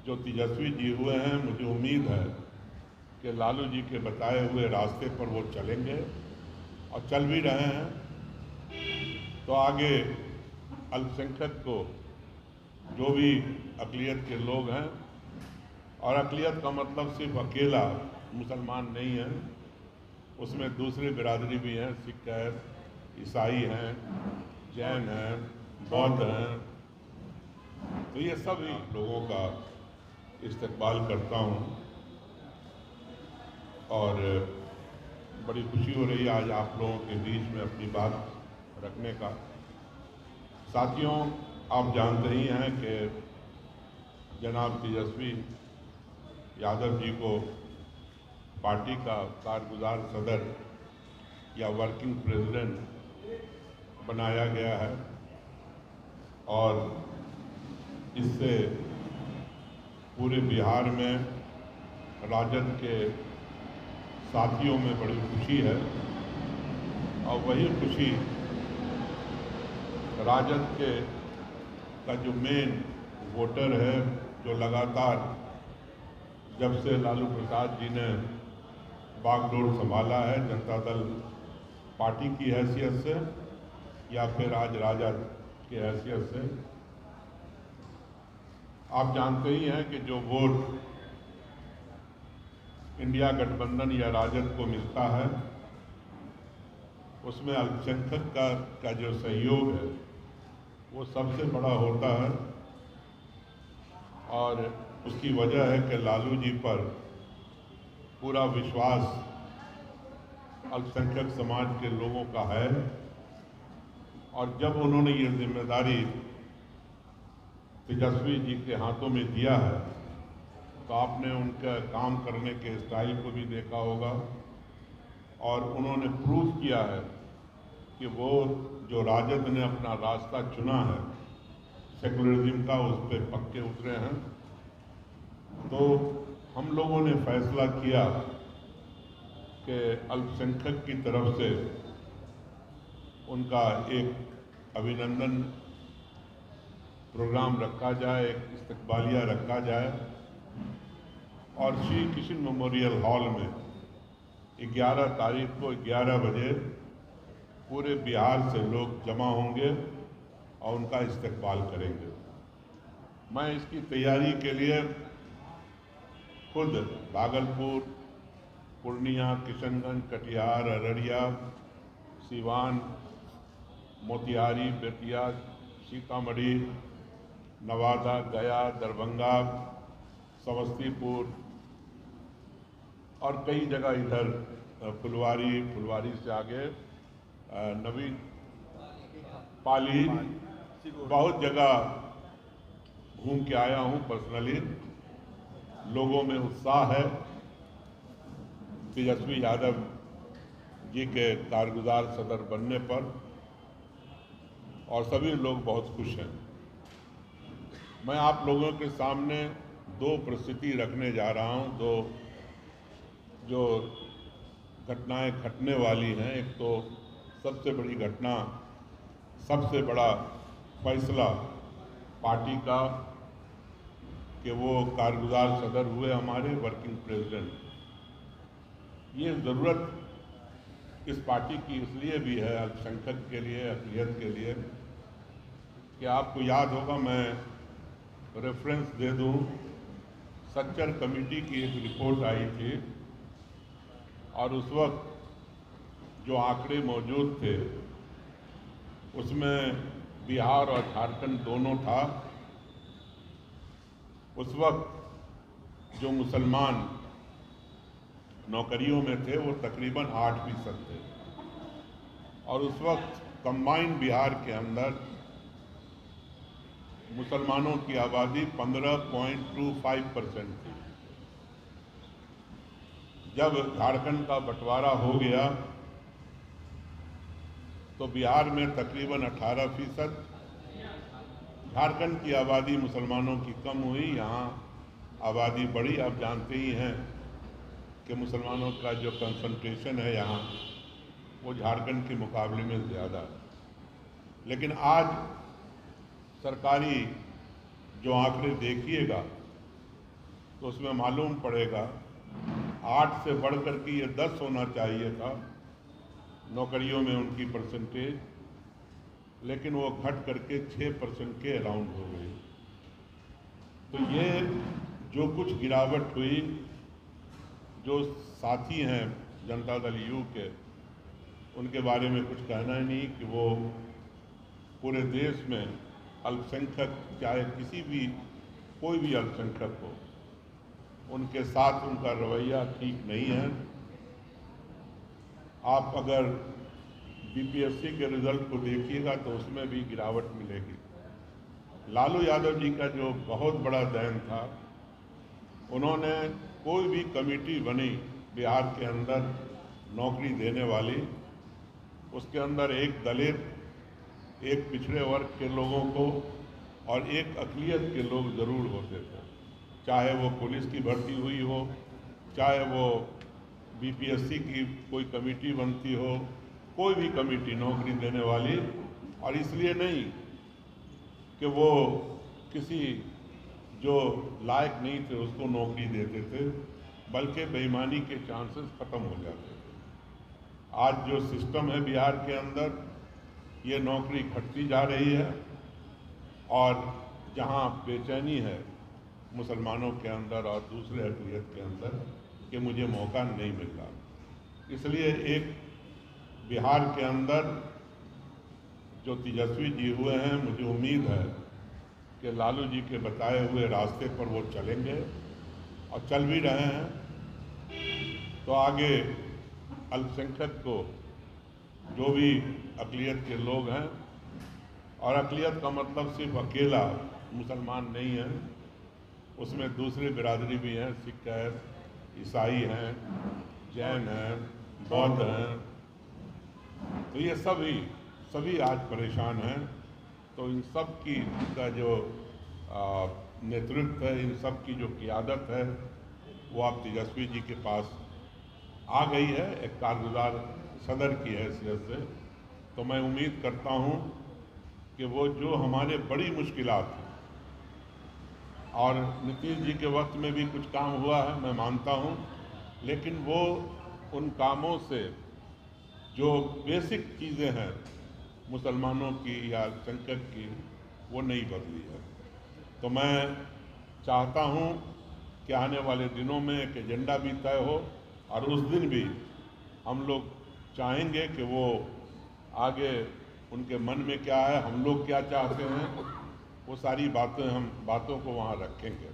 जो तेजस्वी जी हुए हैं, मुझे उम्मीद है कि लालू जी के बताए हुए रास्ते पर वो चलेंगे और चल भी रहे हैं। तो आगे अल्पसंख्यक को, जो भी अक़लियत के लोग हैं, और अक़लियत का मतलब सिर्फ अकेला मुसलमान नहीं है, उसमें दूसरी बिरादरी भी हैं, सिख है, ईसाई हैं, जैन हैं, बौद्ध हैं, तो ये सभी लोगों का इस्तकबाल करता हूँ और बड़ी खुशी हो रही है आज आप लोगों के बीच में अपनी बात रखने का। साथियों, आप जानते ही हैं कि जनाब तेजस्वी यादव जी को पार्टी का कारगुजार सदर या वर्किंग प्रेसिडेंट बनाया गया है और इससे पूरे बिहार में राजद के साथियों में बड़ी खुशी है और वही खुशी राजद के का जो मेन वोटर है, जो लगातार जब से लालू प्रसाद जी ने बागडोर संभाला है जनता दल पार्टी की हैसियत से या फिर आज राजद की हैसियत से, आप जानते ही हैं कि जो वोट इंडिया गठबंधन या राजद को मिलता है उसमें अल्पसंख्यक का जो सहयोग है वो सबसे बड़ा होता है और उसकी वजह है कि लालू जी पर पूरा विश्वास अल्पसंख्यक समाज के लोगों का है और जब उन्होंने ये जिम्मेदारी तेजस्वी जी के हाथों में दिया है तो आपने उनका काम करने के स्टाइल को भी देखा होगा और उन्होंने प्रूव किया है कि वो जो राजद ने अपना रास्ता चुना है सेकुलरिज्म का, उस पर पक्के उतरे हैं। तो हम लोगों ने फैसला किया कि अल्पसंख्यक की तरफ से उनका एक अभिनंदन प्रोग्राम रखा जाए, एक इस्तकबालिया रखा जाए और श्री कृष्ण मेमोरियल हॉल में 11 तारीख को 11 बजे पूरे बिहार से लोग जमा होंगे और उनका इस्तकबाल करेंगे। मैं इसकी तैयारी के लिए खुद भागलपुर, पूर्णिया, किशनगंज, कटिहार, अररिया, सिवान, मोतिहारी, बेतिया, सीतामढ़ी, नवादा, गया, दरभंगा, समस्तीपुर और कई जगह इधर फुलवारी से आगे नवीन पाली, बहुत जगह घूम के आया हूँ पर्सनली। लोगों में उत्साह है तेजस्वी यादव जी के कारगुजार सदर बनने पर और सभी लोग बहुत खुश हैं। मैं आप लोगों के सामने दो परिस्थिति रखने जा रहा हूँ, दो जो घटनाएं घटने वाली हैं। एक तो सबसे बड़ी घटना, सबसे बड़ा फैसला पार्टी का कि वो कारगुजार सदर हुए हमारे वर्किंग प्रेसिडेंट। ये ज़रूरत इस पार्टी की इसलिए भी है, अल्पसंख्यक के लिए, अक़लियत के लिए, कि आपको याद होगा, मैं रेफरेंस दे दूं, सच्चर कमेटी की एक रिपोर्ट आई थी और उस वक्त जो आंकड़े मौजूद थे उसमें बिहार और झारखंड दोनों था। उस वक्त जो मुसलमान नौकरियों में थे वो तकरीबन 8% थे और उस वक्त कंबाइंड बिहार के अंदर मुसलमानों की आबादी 15.25% थी। जब झारखंड का बंटवारा हो गया तो बिहार में तकरीबन 18%, झारखंड की आबादी मुसलमानों की कम हुई, यहाँ आबादी बढ़ी। आप जानते ही हैं कि मुसलमानों का जो कंसंट्रेशन है यहाँ वो झारखंड के मुकाबले में ज़्यादा है। लेकिन आज सरकारी जो आंकड़े देखिएगा तो उसमें मालूम पड़ेगा 8 से बढ़ कर के ये 10 होना चाहिए था नौकरियों में उनकी परसेंटेज, लेकिन वो घट करके 6% के अराउंड हो गई। तो ये जो कुछ गिरावट हुई, जो साथी हैं जनता दल यू के, उनके बारे में कुछ कहना ही नहीं कि वो पूरे देश में अल्पसंख्यक, चाहे किसी भी कोई भी अल्पसंख्यक हो, उनके साथ उनका रवैया ठीक नहीं है। आप अगर बीपीएससी के रिजल्ट को देखिएगा तो उसमें भी गिरावट मिलेगी। लालू यादव जी का जो बहुत बड़ा देन था, उन्होंने कोई भी कमेटी बनी बिहार के अंदर नौकरी देने वाली, उसके अंदर एक दलित, एक पिछड़े वर्ग के लोगों को और एक अक़लियत के लोग ज़रूर होते थे। चाहे वो पुलिस की भर्ती हुई हो, चाहे वो बीपीएससी की कोई कमेटी बनती हो, कोई भी कमेटी नौकरी देने वाली, और इसलिए नहीं कि वो किसी जो लायक नहीं थे उसको नौकरी देते थे, बल्कि बेईमानी के चांसेस ख़त्म हो जाते थे। आज जो सिस्टम है बिहार के अंदर, ये नौकरी घटती जा रही है, और जहाँ बेचैनी है मुसलमानों के अंदर और दूसरे अक़लियत के अंदर कि मुझे मौका नहीं मिल रहा, इसलिए एक बिहार के अंदर जो तेजस्वी जी हुए हैं, मुझे उम्मीद है कि लालू जी के बताए हुए रास्ते पर वो चलेंगे और चल भी रहे हैं। तो आगे अल्पसंख्यक को, जो भी अक़लियत के लोग हैं, और अक़लियत का मतलब सिर्फ अकेला मुसलमान नहीं है, उसमें दूसरे बिरादरी भी हैं, सिख हैं, ईसाई हैं, जैन हैं, बौद्ध हैं, तो ये सभी आज परेशान हैं। तो इन सब की का जो नेतृत्व है, इन सब की जो क़ियादत है, वो आप तेजस्वी जी के पास आ गई है, एक कारगुज़ार सदर की हैसियत से। तो मैं उम्मीद करता हूँ कि वो जो हमारे बड़ी मुश्किलात हैं, और नीतीश जी के वक्त में भी कुछ काम हुआ है, मैं मानता हूँ, लेकिन वो उन कामों से जो बेसिक चीज़ें हैं मुसलमानों की या अल्पसंख्यक की, वो नहीं बदली है। तो मैं चाहता हूँ कि आने वाले दिनों में एक एजेंडा भी तय हो, और उस दिन भी हम लोग चाहेंगे कि वो आगे उनके मन में क्या है, हम लोग क्या चाहते हैं, वो सारी बातों को वहाँ रखेंगे।